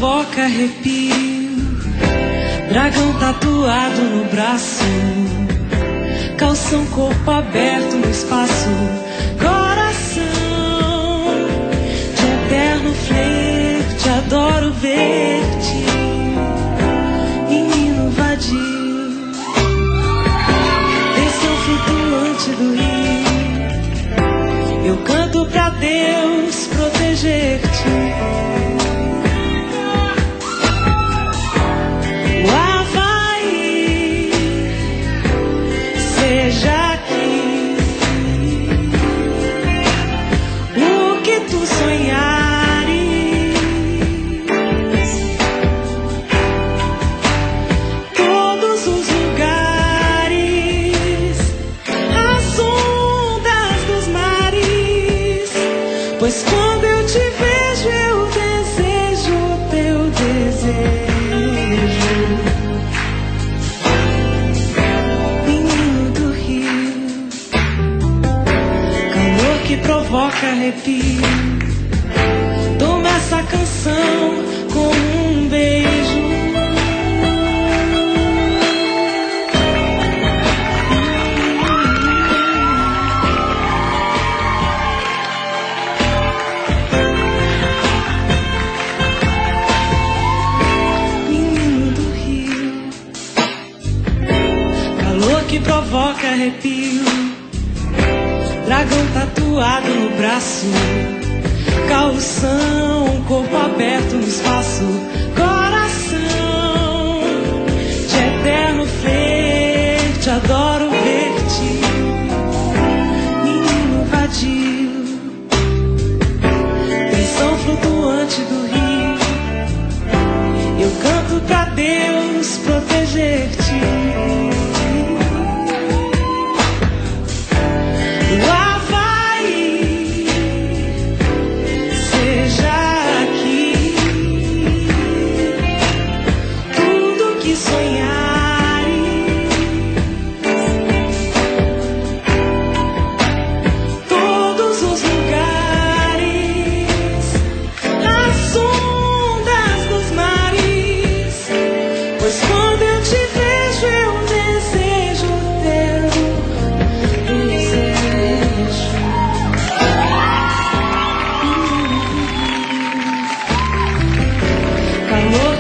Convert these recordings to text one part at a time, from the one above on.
provoca arrepio, dragão tatuado no braço, calção, corpo aberto no espaço, coração de eterno flerte, adoro ver-te, menino vadio, tensão flutuante do rio, eu canto pra Deus proteger-te. Seja aqui o que tu sonhares, todos os lugares, as ondas dos mares, pois quando eu te vejo eu desejo o teu desejo. Que provoca arrepio, toma essa canção com um beijo. Menino do Rio, calor que provoca arrepio, dragão tatuado no braço, calção, corpo aberto no espaço, coração de eterno flerte, adoro ver-te, menino vadio, tensão flutuante do rio, eu canto pra Deus proteger-te.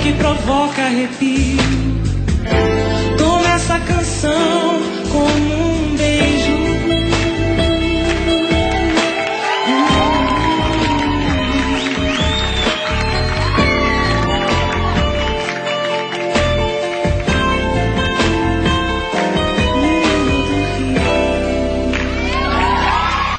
Que provoca arrepio, toma essa canção com